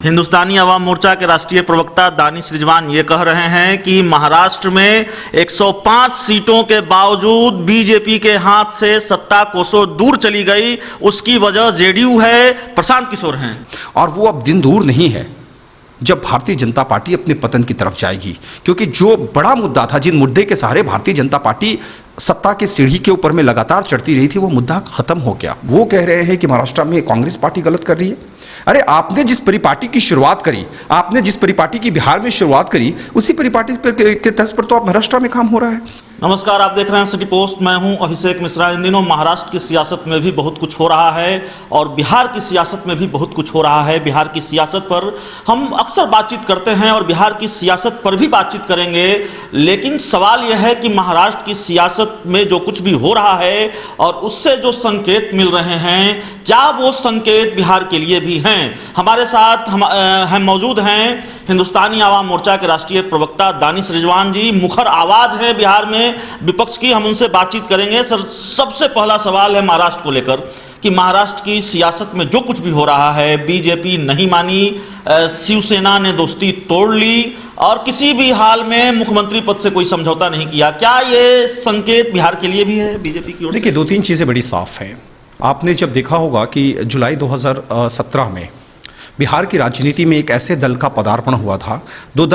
हिंदुस्तानी अवाम मोर्चा के राष्ट्रीय प्रवक्ता दानिश रिजवान ये कह रहे हैं कि महाराष्ट्र में 105 सीटों के बावजूद बीजेपी के हाथ से सत्ता कोसों दूर चली गई। उसकी वजह जेडीयू है, प्रशांत किशोर हैं। और वो अब दिन दूर नहीं है जब भारतीय जनता पार्टी अपने पतन की तरफ जाएगी, क्योंकि जो बड़ा मुद्दा था, जिन मुद्दे के सहारे भारतीय जनता पार्टी सत्ता के सीढ़ी के ऊपर में लगातार चढ़ती रही थी, वो मुद्दा खत्म हो गया। वो कह रहे हैं कि महाराष्ट्र में कांग्रेस पार्टी गलत कर रही है। अरे आपने जिस परिपाटी की शुरुआत करी, आपने जिस परिपाटी की बिहार में शुरुआत करी, उसी परिपाटी के तर्ज पर तो आप महाराष्ट्र में काम हो रहा है। नमस्कार, आप देख रहे हैं सिटी पोस्ट। मैं हूं अभिषेक मिश्रा। इन दिनों महाराष्ट्र की सियासत में भी बहुत कुछ हो रहा है और बिहार की सियासत में भी बहुत कुछ हो रहा है। बिहार की सियासत पर हम अक्सर बातचीत करते हैं और बिहार की सियासत पर भी बातचीत करेंगे, लेकिन सवाल यह है कि महाराष्ट्र की सियासत में जो कुछ भी हो रहा है और उससे जो संकेत मिल रहे हैं, क्या वो संकेत बिहार के लिए भी हैं? हमारे साथ हम मौजूद हैं हिंदुस्तानी अवाम मोर्चा के राष्ट्रीय प्रवक्ता दानिश रिजवान जी। मुखर आवाज है बिहार में विपक्ष की, हम उनसे बातचीत करेंगे। सर, सबसे पहला सवाल है महाराष्ट्र को लेकर कि महाराष्ट्र की सियासत में जो कुछ भी हो रहा है, बीजेपी नहीं मानी, शिवसेना ने दोस्ती तोड़ ली और किसी भी हाल में मुख्यमंत्री पद से कोई समझौता नहीं किया। क्या ये संकेत बिहार के लिए भी है बीजेपी की ओर से? देखिए, दो तीन चीज़ें बड़ी साफ हैं। आपने जब देखा होगा कि जुलाई 2017 में बिहार की राजनीति में एक ऐसे दल का पदार्पण हुआ था, जो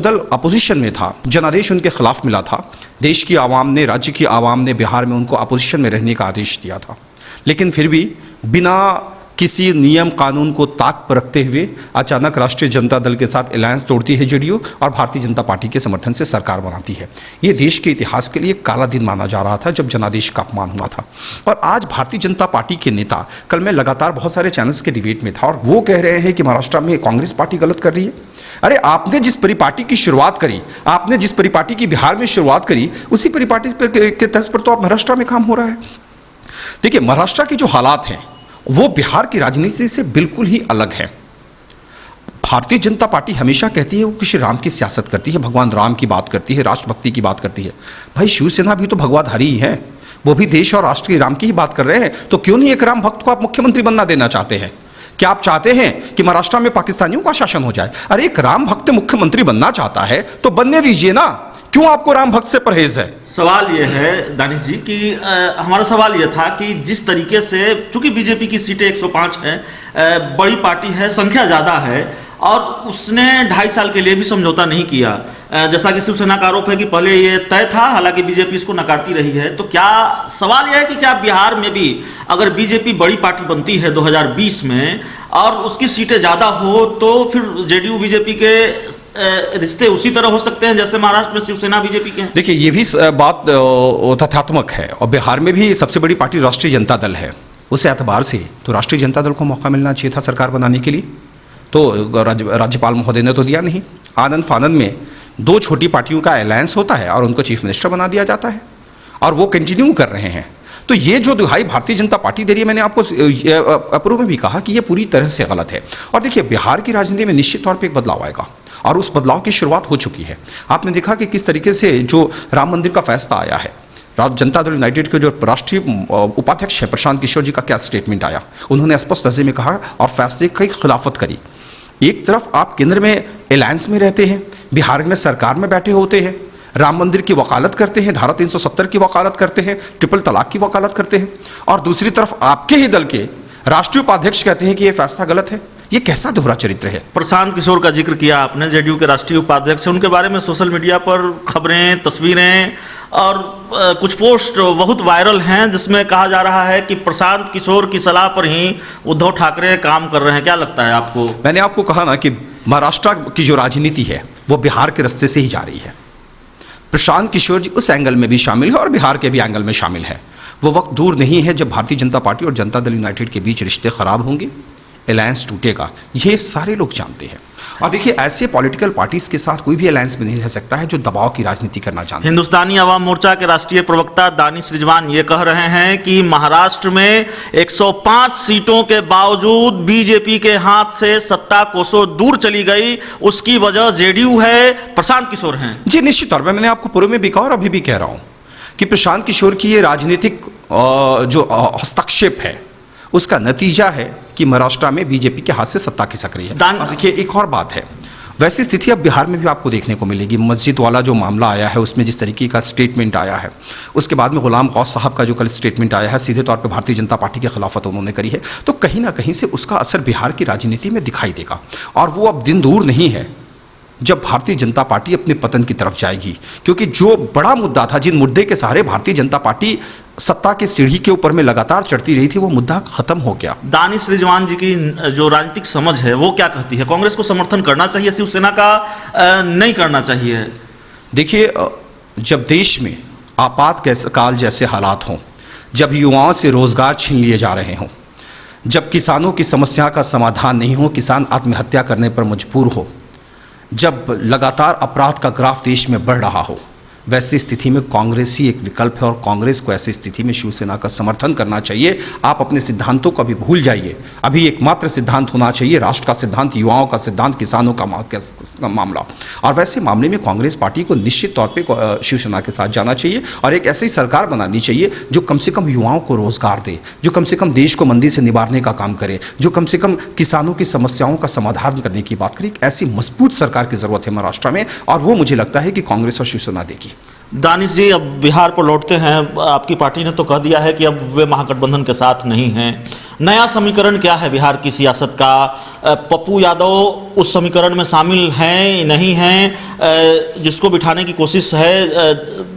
दल अपोजिशन में था, जनादेश उनके खिलाफ मिला था। देश की आवाम ने, राज्य की आवाम ने बिहार में उनको अपोजिशन में रहने का आदेश दिया था, लेकिन फिर भी बिना किसी नियम कानून को ताक पर रखते हुए अचानक राष्ट्रीय जनता दल के साथ अलायंस तोड़ती है जेडीयू और भारतीय जनता पार्टी के समर्थन से सरकार बनाती है। ये देश के इतिहास के लिए काला दिन माना जा रहा था जब जनादेश का अपमान हुआ था। और आज भारतीय जनता पार्टी के नेता, कल मैं लगातार बहुत सारे चैनल्स के डिबेट में था और वो कह रहे हैं कि महाराष्ट्र में कांग्रेस पार्टी गलत कर रही है। अरे आपने जिस परिपाटी की शुरुआत करी, आपने जिस परिपाटी की बिहार में शुरुआत करी, उसी परिपाटी के तर्ज पर तो आप महाराष्ट्र में काम हो रहा है। देखिए, महाराष्ट्र के जो हालात हैं वो बिहार की राजनीति से बिल्कुल ही अलग है। भारतीय जनता पार्टी हमेशा कहती है वो कि श्री राम की सियासत करती है, भगवान राम की बात करती है, राष्ट्रभक्ति की बात करती है। भाई, शिवसेना भी तो भगवाधारी ही है, वो भी देश और राष्ट्र के राम की ही बात कर रहे हैं। तो क्यों नहीं एक राम भक्त को आप मुख्यमंत्री बनना देना चाहते हैं? क्या आप चाहते हैं कि महाराष्ट्र में पाकिस्तानियों का शासन हो जाए? अरे एक राम भक्त मुख्यमंत्री बनना चाहता है तो बनने दीजिए ना, क्यों आपको राम भक्त से परहेज है? सवाल यह है दानिश जी कि हमारा सवाल यह था कि जिस तरीके से, चूंकि बीजेपी की सीटें 105 हैं, बड़ी पार्टी है, संख्या ज़्यादा है और उसने 2.5 साल के लिए भी समझौता नहीं किया, जैसा कि शिवसेना का आरोप है कि पहले ये तय था, हालांकि बीजेपी इसको नकारती रही है। तो क्या सवाल यह है कि क्या बिहार में भी अगर बीजेपी बड़ी पार्टी बनती है 2020 में और उसकी सीटें ज़्यादा हो तो फिर जेडीयू बीजेपी के रिश्ते उसी तरह हो सकते हैं जैसे महाराष्ट्र में शिवसेना बीजेपी के हैं? देखिए, ये भी बात तथ्यात्मक है और बिहार में भी सबसे बड़ी पार्टी राष्ट्रीय जनता दल है। उस एतबार से तो राष्ट्रीय जनता दल को मौका मिलना चाहिए था सरकार बनाने के लिए, तो राज्यपाल महोदय ने तो दिया नहीं। आनंद फानंद में दो छोटी पार्टियों का अलायंस होता है और उनको चीफ मिनिस्टर बना दिया जाता है और वो कंटिन्यू कर रहे हैं। तो ये जो दुहाई भारतीय जनता पार्टी दे रही है, मैंने आपको अपूर्व में भी कहा कि ये पूरी तरह से गलत है। और देखिए, बिहार की राजनीति में निश्चित तौर पे एक बदलाव आएगा और उस बदलाव की शुरुआत हो चुकी है। आपने देखा कि किस तरीके से जो राम मंदिर का फैसला आया है, जनता दल यूनाइटेड के जो राष्ट्रीय उपाध्यक्ष है प्रशांत किशोर जी का क्या स्टेटमेंट आया। उन्होंने स्पष्ट लफ्ज़ में कहा और फैसले की खिलाफत करी। एक तरफ आप केंद्र में अलायंस में रहते हैं, बिहार में सरकार में बैठे होते हैं, राम मंदिर की वकालत करते हैं, धारा 370 की वकालत करते हैं, ट्रिपल तलाक की वकालत करते हैं, और दूसरी तरफ आपके ही दल के राष्ट्रीय उपाध्यक्ष कहते हैं कि यह फैसला गलत है। ये कैसा दोहरा चरित्र है? प्रशांत किशोर का जिक्र किया आपने, जेडीयू के राष्ट्रीय उपाध्यक्ष, उनके बारे में सोशल मीडिया पर खबरें, तस्वीरें और कुछ पोस्ट बहुत वायरल हैं जिसमें कहा जा रहा है कि प्रशांत किशोर की सलाह पर ही उद्धव ठाकरे काम कर रहे हैं। क्या लगता है आपको? मैंने आपको कहा ना कि महाराष्ट्र की जो राजनीति है वो बिहार के रास्ते से ही जा रही है। प्रशांत किशोर जी उस एंगल में भी शामिल है और बिहार के भी एंगल में शामिल है। वो वक्त दूर नहीं है जब भारतीय जनता पार्टी और जनता दल यूनाइटेड के बीच रिश्ते खराब होंगे, अलायंस टूटेगा, ये सारे लोग जानते हैं। और देखिए, ऐसे पॉलिटिकल पार्टीज के साथ कोई भी अलायंस में नहीं रह सकता है जो दबाव की राजनीति करना जानते हैं। हिंदुस्तानी अवाम मोर्चा के राष्ट्रीय प्रवक्ता दानिश रिजवान ये कह रहे हैं कि महाराष्ट्र में 105 सीटों के बावजूद बीजेपी के हाथ से सत्ता कोसों दूर चली गई। उसकी वजह जेडीयू है, प्रशांत किशोर हैं। जी, निश्चित तौर पर मैंने आपको पूर्व में भी कहा और अभी भी कह रहा हूं कि प्रशांत किशोर की ये राजनीतिक जो हस्तक्षेप है उसका नतीजा है कि महाराष्ट्र में बीजेपी के हाथ से सत्ता खिसक रही है। दान- और देखिए एक और बात है, वैसी स्थिति अब बिहार में भी आपको देखने को मिलेगी। मस्जिद वाला जो मामला आया है उसमें जिस तरीके का स्टेटमेंट आया है, उसके बाद में गुलाम गौस साहब का जो कल स्टेटमेंट आया है, सीधे तौर पे भारतीय जनता पार्टी की खिलाफत उन्होंने करी है, तो कहीं ना कहीं से उसका असर बिहार की राजनीति में दिखाई देगा। और वो अब दिन दूर नहीं है जब भारतीय जनता पार्टी अपने पतन की तरफ जाएगी, क्योंकि जो बड़ा मुद्दा था, जिन मुद्दे के सहारे भारतीय जनता पार्टी सत्ता की सीढ़ी के ऊपर में लगातार चढ़ती रही थी, वो मुद्दा खत्म हो गया। दानिश रिजवान जी की जो राजनीतिक समझ है वो क्या कहती है? कांग्रेस को समर्थन करना चाहिए शिवसेना का, नहीं करना चाहिए? देखिए, जब देश में आपात काल जैसे हालात हों, जब युवाओं से रोजगार छीन लिए जा रहे हों, जब किसानों की समस्या का समाधान नहीं हो, किसान आत्महत्या करने पर मजबूर हो, जब लगातार अपराध का ग्राफ देश में बढ़ रहा हो, वैसी स्थिति में कांग्रेस ही एक विकल्प है और कांग्रेस को ऐसी स्थिति में शिवसेना का समर्थन करना चाहिए। आप अपने सिद्धांतों को अभी भूल जाइए। अभी एकमात्र सिद्धांत होना चाहिए राष्ट्र का सिद्धांत, युवाओं का सिद्धांत, किसानों का मामला। और वैसे मामले में कांग्रेस पार्टी को निश्चित तौर पर शिवसेना के साथ जाना चाहिए और एक ऐसी सरकार बनानी चाहिए जो कम से कम युवाओं को रोजगार दे, जो कम से कम देश को मंदी से निवारने का काम करे, जो कम से कम किसानों की समस्याओं का समाधान करने की बात करे। एक ऐसी मजबूत सरकार की जरूरत है महाराष्ट्र में, और वो मुझे लगता है कि कांग्रेस और शिवसेना देगी। दानिश जी, अब बिहार पर लौटते हैं। आपकी पार्टी ने तो कह दिया है कि अब वे महागठबंधन के साथ नहीं हैं। नया समीकरण क्या है बिहार की सियासत का? पप्पू यादव उस समीकरण में शामिल हैं, नहीं हैं? जिसको बिठाने की कोशिश है,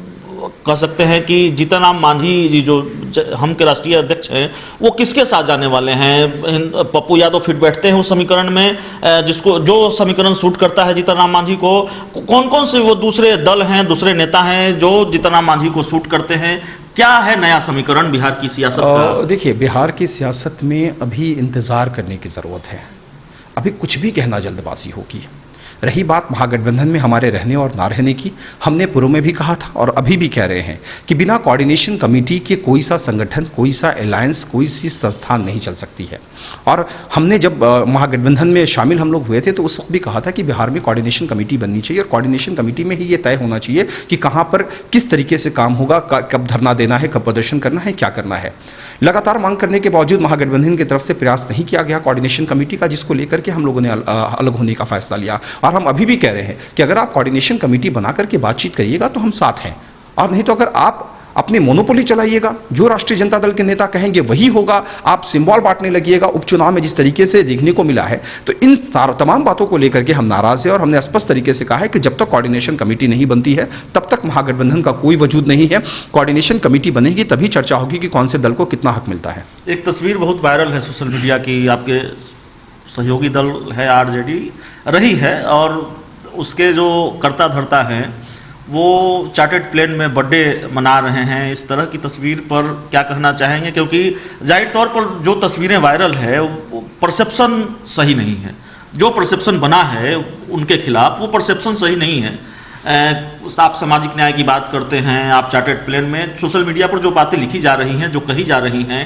कह सकते हैं कि जीतनराम मांझी जी जो हम के राष्ट्रीय अध्यक्ष हैं, वो किसके साथ जाने वाले हैं? पप्पू यादव फिट बैठते हैं उस समीकरण में, जिसको जो समीकरण सूट करता है जीतनराम मांझी को? कौन कौन से वो दूसरे दल हैं, दूसरे नेता हैं जो जीतनराम मांझी को सूट करते हैं? क्या है नया समीकरण बिहार की सियासत का? देखिए, बिहार की सियासत में अभी इंतज़ार करने की ज़रूरत है। अभी कुछ भी कहना जल्दबाजी होगी। रही बात महागठबंधन में हमारे रहने और ना रहने की, हमने पूर्व में भी कहा था और अभी भी कह रहे हैं कि बिना कोऑर्डिनेशन कमेटी के कोई सा संगठन, कोई सा अलायंस, कोई सी संस्थान नहीं चल सकती है। और हमने जब महागठबंधन में शामिल हम लोग हुए थे तो उस वक्त भी कहा था कि बिहार में कोऑर्डिनेशन कमेटी बननी चाहिए और कोऑर्डिनेशन कमेटी में ही ये तय होना चाहिए कि कहाँ पर किस तरीके से काम होगा, कब धरना देना है, कब प्रदर्शन करना है, क्या करना है। लगातार मांग करने के बावजूद महागठबंधन की तरफ से प्रयास नहीं किया गया कोऑर्डिनेशन कमेटी का, जिसको लेकर के हम लोगों ने अलग होने का फैसला लिया। और हम अभी भी कह रहे हैं कि अगर आप कोऑर्डिनेशन कमेटी बना करके बातचीत करिएगा तो हम साथ हैं, और नहीं तो अगर आप अपनी मोनोपोली चलाइएगा, जो राष्ट्रीय जनता दल के नेता कहेंगे वही होगा, आप सिंबल बांटने लगिएगा उपचुनाव में जिस तरीके से देखने को मिला है, तो इन तमाम बातों को लेकर के हम नाराज हैं। और हमने स्पष्ट तरीके से कहा है कि जब तक कोऑर्डिनेशन कमेटी नहीं बनती है तब तक महागठबंधन का कोई वजूद नहीं है। कोऑर्डिनेशन कमेटी बनेगी तभी चर्चा होगी कि कौन से दल को कितना हक मिलता है। एक तस्वीर बहुत वायरल है सोशल मीडिया की, आपके सहयोगी दल है आरजेडी रही है और उसके जो कर्ता धर्ता हैं वो चार्टर्ड प्लेन में बर्थडे मना रहे हैं। इस तरह की तस्वीर पर क्या कहना चाहेंगे? क्योंकि जाहिर तौर पर जो तस्वीरें वायरल है वो परसेप्शन सही नहीं है। जो परसेप्शन बना है उनके खिलाफ वो परसेप्शन सही नहीं है। आप सामाजिक न्याय की बात करते हैं, आप चार्टर्ड प्लेन में सोशल मीडिया पर जो बातें लिखी जा रही हैं, जो कही जा रही हैं,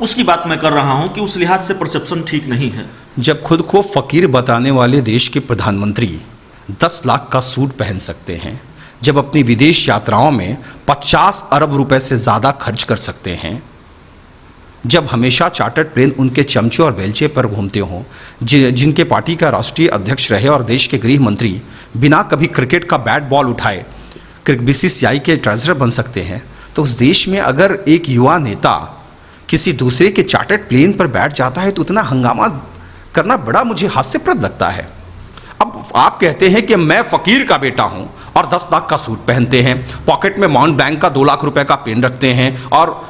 उसकी बात मैं कर रहा हूं कि उस लिहाज से परसेप्शन ठीक नहीं है। जब खुद को फकीर बताने वाले देश के प्रधानमंत्री 10 लाख का सूट पहन सकते हैं, जब अपनी विदेश यात्राओं में 50 अरब रुपए से ज़्यादा खर्च कर सकते हैं, जब हमेशा चार्टर्ड प्लेन उनके चमचे और बेलचे पर घूमते हों, जिनके पार्टी का राष्ट्रीय अध्यक्ष रहे और देश के गृह मंत्री बिना कभी क्रिकेट का बैट बॉल उठाए बीसीसीआई के ट्रेजरर बन सकते हैं, तो उस देश में अगर एक युवा नेता किसी दूसरे के चार्टर्ड प्लेन पर बैठ जाता है तो उतना हंगामा करना बड़ा मुझे हास्यप्रद लगता है। अब आप कहते हैं कि मैं फकीर का बेटा हूं और 10 लाख का सूट पहनते हैं, पॉकेट में माउंट बैंक का 2 लाख रुपए का पेन रखते हैं, और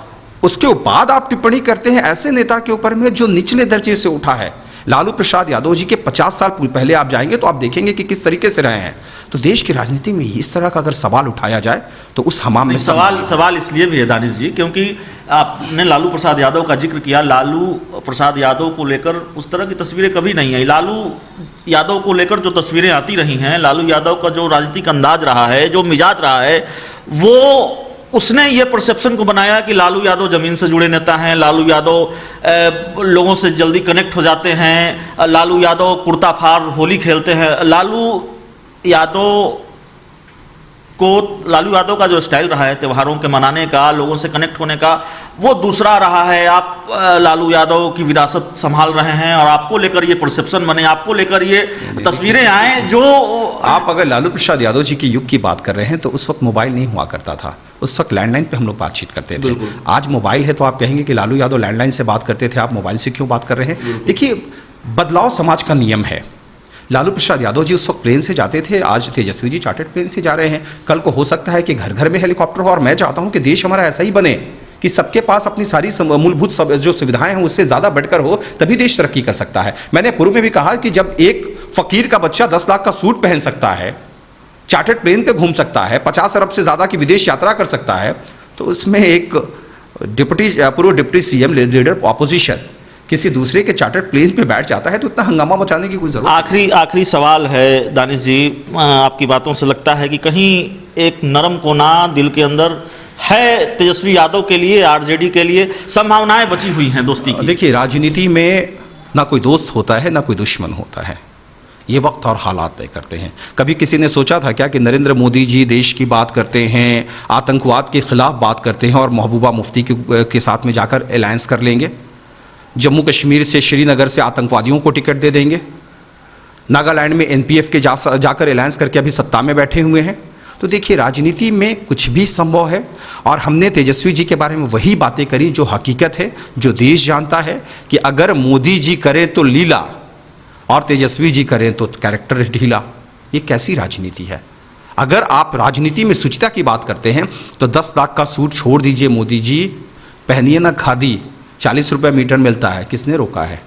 उसके बाद आप टिप्पणी करते हैं ऐसे नेता के ऊपर में जो निचले दर्जे से उठा है। लालू प्रसाद यादव जी के 50 साल पहले आप जाएंगे तो आप देखेंगे कि किस तरीके से रहे हैं। तो देश की राजनीति में इस तरह का अगर सवाल उठाया जाए तो उस हमाम में सवाल इसलिए भी है दानिश जी क्योंकि आपने लालू प्रसाद यादव का जिक्र किया। लालू प्रसाद यादव को लेकर उस तरह की तस्वीरें कभी नहीं आई। लालू यादव को लेकर जो तस्वीरें आती रही हैं, लालू यादव का जो राजनीतिक अंदाज रहा है, जो मिजाज रहा है, वो उसने ये परसेप्शन को बनाया कि लालू यादव जमीन से जुड़े नेता हैं, लालू यादव लोगों से जल्दी कनेक्ट हो जाते हैं, लालू यादव कुर्ता फाड़ होली खेलते हैं। लालू यादव को लालू यादव का जो स्टाइल रहा है त्योहारों के मनाने का, लोगों से कनेक्ट होने का, वो दूसरा रहा है। आप लालू यादव की विरासत संभाल रहे हैं और आपको लेकर ये परसेप्शन बने, आपको लेकर ये तस्वीरें आए जो आप अगर लालू प्रसाद यादव जी के युग की बात कर रहे हैं तो उस वक्त मोबाइल नहीं हुआ करता था, उस वक्त लैंडलाइन पे हम लोग बातचीत करते थे। आज मोबाइल है तो आप कहेंगे कि लालू यादव लैंडलाइन से बात करते थे, आप मोबाइल से क्यों बात कर रहे हैं? देखिए, बदलाव समाज का नियम है। लालू प्रसाद यादव जी उस वक्त प्लेन से जाते थे, आज तेजस्वी जी चार्टर्ड प्लेन से जा रहे हैं। कल को हो सकता है कि घर घर में हेलीकॉप्टर हो, और मैं चाहता हूं कि देश हमारा ऐसा ही बने कि सबके पास अपनी सारी मूलभूत जो सुविधाएं हैं उससे ज़्यादा बढ़कर हो, तभी देश तरक्की कर सकता है। मैंने पूर्व में भी कहा कि जब एक फकीर का बच्चा 10 लाख का सूट पहन सकता है, चार्टर्ड प्लेन पे घूम सकता है, 50 अरब से ज़्यादा की विदेश यात्रा कर सकता है, तो उसमें एक पूर्व डिप्टी सीएम लीडर ऑपोजिशन किसी दूसरे के चार्टर्ड प्लेन पे बैठ जाता है तो इतना हंगामा मचाने की कोई जरूरत आखिरी सवाल है दानिश जी, आपकी बातों से लगता है कि कहीं एक नरम कोना दिल के अंदर है तेजस्वी यादव के लिए, आरजेडी के लिए, संभावनाएं बची हुई हैं दोस्ती की? देखिए, राजनीति में ना कोई दोस्त होता है ना कोई दुश्मन होता है, ये वक्त और हालात तय करते हैं। कभी किसी ने सोचा था क्या कि नरेंद्र मोदी जी देश की बात करते हैं, आतंकवाद के खिलाफ बात करते हैं और महबूबा मुफ्ती के साथ में जाकर अलायंस कर लेंगे? जम्मू कश्मीर से, श्रीनगर से आतंकवादियों को टिकट दे देंगे? नागालैंड में एनपीएफ के जाकर अलायंस करके अभी सत्ता में बैठे हुए हैं। तो देखिए, राजनीति में कुछ भी संभव है, और हमने तेजस्वी जी के बारे में वही बातें करी जो हकीकत है, जो देश जानता है कि अगर मोदी जी करें तो लीला और तेजस्वी जी करें तो कैरेक्टर ढीला। ये कैसी राजनीति है? अगर आप राजनीति में शुचिता की बात करते हैं तो 10 लाख का सूट छोड़ दीजिए मोदी जी, पहनिए ना खादी, 40 रुपये मीटर मिलता है, किसने रोका है?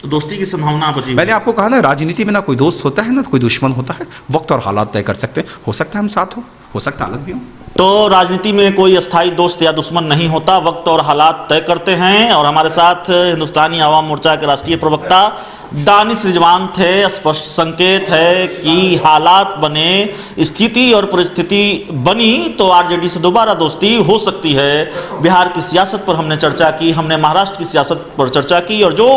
तो दोस्ती की संभावना बची। मैंने आपको कहा ना, राजनीति में ना कोई दोस्त होता है ना कोई दुश्मन होता है, वक्त और हालात तय कर सकते हैं। हो सकता है हम साथ हो सकता है अलग भी हो। तो राजनीति में कोई अस्थायी दोस्त या दुश्मन नहीं होता, वक्त और हालात तय करते हैं। और हमारे साथ हिंदुस्तानी आवाम मोर्चा के राष्ट्रीय प्रवक्ता दानिश रिजवान थे। स्पष्ट संकेत है कि हालात बने, स्थिति और परिस्थिति बनी तो आरजेडी से दोबारा दोस्ती हो सकती है। बिहार की सियासत पर हमने चर्चा की, हमने महाराष्ट्र की सियासत पर चर्चा की, और जो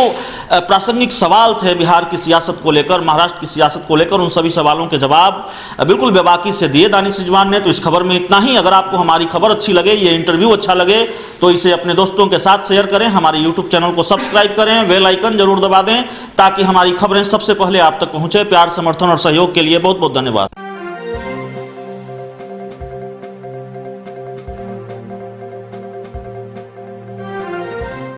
प्रासंगिक सवाल थे बिहार की सियासत को लेकर, महाराष्ट्र की सियासत को लेकर, उन सभी सवालों के जवाब बिल्कुल बेबाकी से दिए दानिश रिजवान ने। तो इस खबर में इतना ही। अगर आपको हमारी खबर अच्छी लगे, ये इंटरव्यू अच्छा लगे, तो इसे अपने दोस्तों के साथ शेयर करें, हमारे यूट्यूब चैनल को सब्सक्राइब करें, बेल आइकन जरूर दबा दें ताकि हमारी खबरें सबसे पहले आप तक पहुंचे। प्यार, समर्थन और सहयोग के लिए बहुत बहुत धन्यवाद।